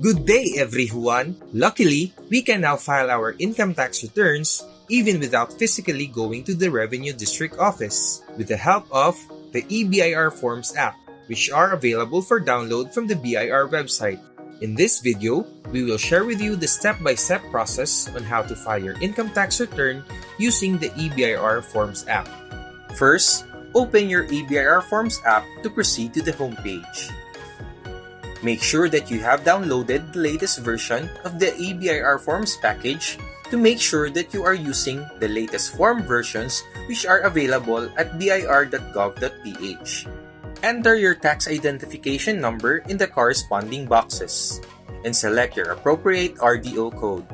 Good day, everyone! Luckily, we can now file our income tax returns even without physically going to the Revenue District Office with the help of the eBIRForms app, which are available for download from the BIR website. In this video, we will share with you the step-by-step process on how to file your income tax return using the eBIRForms app. First, open your eBIRForms app to proceed to the homepage. Make sure that you have downloaded the latest version of the eBIRForms package to make sure that you are using the latest form versions which are available at bir.gov.ph. Enter your tax identification number in the corresponding boxes and select your appropriate RDO code.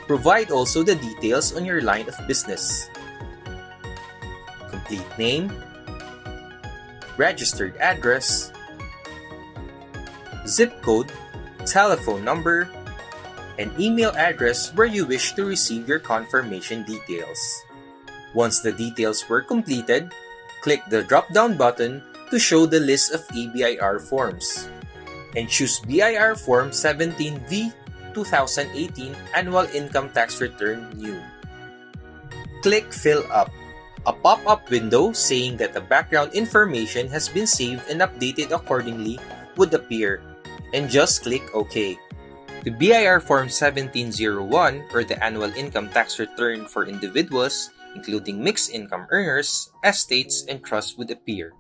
Provide also the details on your line of business. Complete name, registered address, zip code, telephone number, and email address where you wish to receive your confirmation details. Once the details were completed, click the drop-down button to show the list of eBIR forms and choose BIR Form 17V 2018 Annual Income Tax Return New. Click Fill Up. A pop-up window saying that the background information has been saved and updated accordingly would appear, and just click OK. The BIR Form 1701 or the Annual Income Tax Return for individuals, including mixed income earners, estates, and trusts would appear.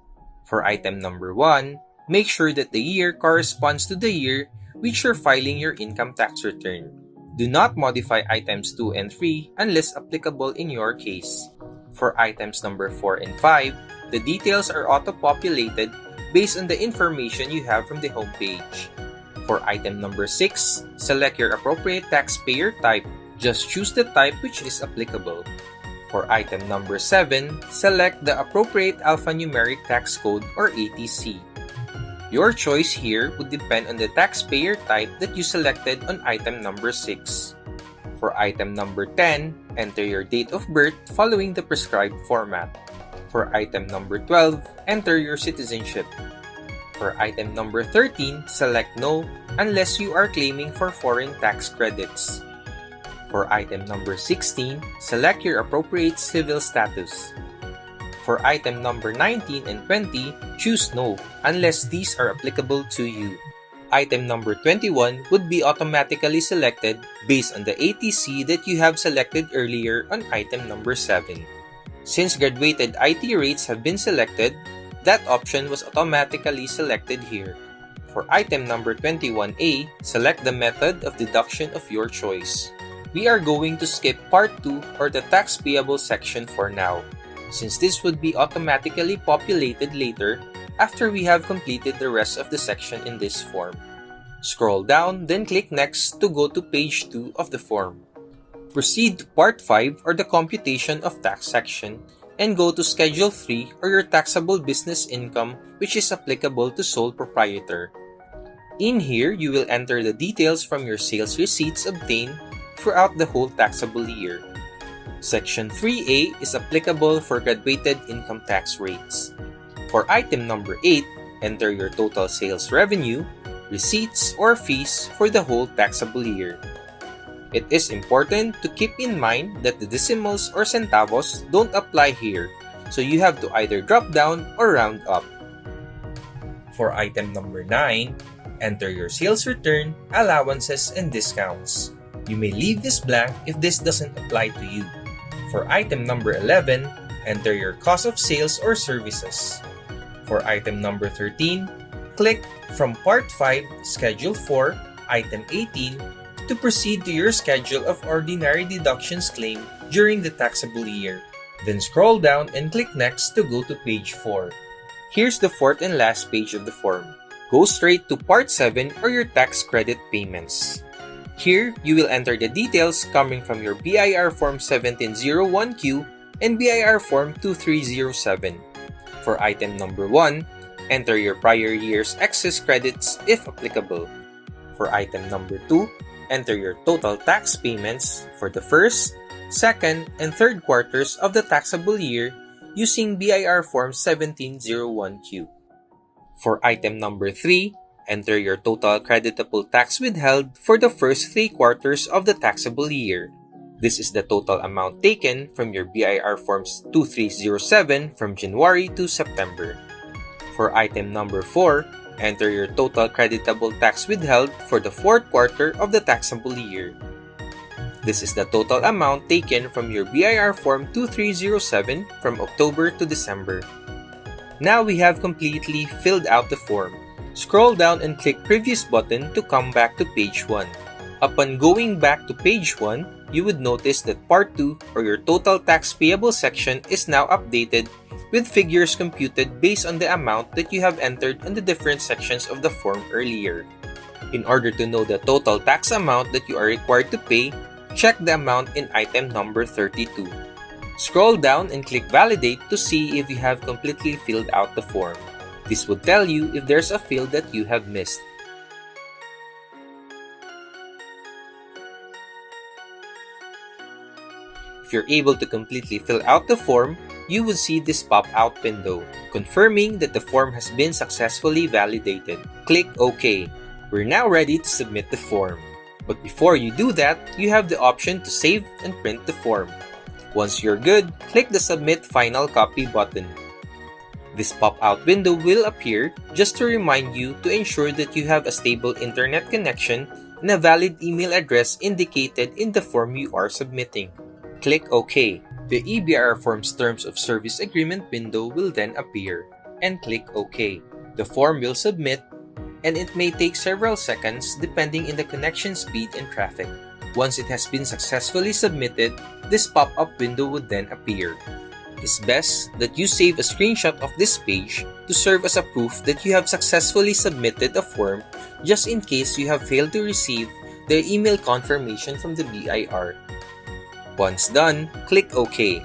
For item number 1, make sure that the year corresponds to the year which you're filing your income tax return. Do not modify items 2 and 3 unless applicable in your case. For items number 4 and 5, the details are auto-populated based on the information you have from the homepage. For item number 6, select your appropriate taxpayer type. Just choose the type which is applicable. For item number 7, select the appropriate alphanumeric tax code or ATC. Your choice here would depend on the taxpayer type that you selected on item number 6. For item number 10, enter your date of birth following the prescribed format. For item number 12, enter your citizenship. For item number 13, select No unless you are claiming for foreign tax credits. For item number 16, select your appropriate civil status. For item number 19 and 20, choose No unless these are applicable to you. Item number 21 would be automatically selected based on the ATC that you have selected earlier on item number 7. Since graduated IT rates have been selected, that option was automatically selected here. For item number 21A, select the method of deduction of your choice. We are going to skip Part 2 or the tax payable section for now, since this would be automatically populated later after we have completed the rest of the section in this form. Scroll down, then click Next to go to page 2 of the form. Proceed to Part 5 or the computation of tax section and go to Schedule 3 or your taxable business income which is applicable to sole proprietor. In here, you will enter the details from your sales receipts obtained throughout the whole taxable year. Section 3A is applicable for graduated income tax rates. For item number 8, enter your total sales revenue, receipts, or fees for the whole taxable year. It is important to keep in mind that the decimals or centavos don't apply here, so you have to either drop down or round up. For item number 9, enter your sales return, allowances, and discounts. You may leave this blank if this doesn't apply to you. For item number 11, enter your cost of sales or services. For item number 13, click from Part 5, Schedule 4, Item 18, to proceed to your schedule of ordinary deductions claimed during the taxable year. Then scroll down and click Next to go to page 4. Here's the fourth and last page of the form. Go straight to Part 7 or your tax credit payments. Here, you will enter the details coming from your BIR Form 1701Q and BIR Form 2307. For item number 1, enter your prior year's excess credits if applicable. For item number 2, enter your total tax payments for the first, second, and third quarters of the taxable year using BIR Form 1701Q. For item number 3, Enter your total creditable tax withheld for the first 3 quarters of the taxable year. This is the total amount taken from your BIR Forms 2307 from January to September. For item number 4, enter your total creditable tax withheld for the 4th quarter of the taxable year. This is the total amount taken from your BIR Form 2307 from October to December. Now we have completely filled out the form. Scroll down and click Previous button to come back to page 1. Upon going back to page 1, you would notice that Part 2 or your total tax payable section is now updated with figures computed based on the amount that you have entered on the different sections of the form earlier. In order to know the total tax amount that you are required to pay, check the amount in item number 32. Scroll down and click Validate to see if you have completely filled out the form. This would tell you if there's a field that you have missed. If you're able to completely fill out the form, you would see this pop-out window, confirming that the form has been successfully validated. Click OK. We're now ready to submit the form. But before you do that, you have the option to save and print the form. Once you're good, click the Submit Final Copy button. This pop-out window will appear just to remind you to ensure that you have a stable internet connection and a valid email address indicated in the form you are submitting. Click OK. The eBIR Forms Terms of Service Agreement window will then appear, and click OK. The form will submit, and it may take several seconds depending on the connection speed and traffic. Once it has been successfully submitted, this pop-up window would then appear. It's best that you save a screenshot of this page to serve as a proof that you have successfully submitted a form just in case you have failed to receive the email confirmation from the BIR. Once done, click OK.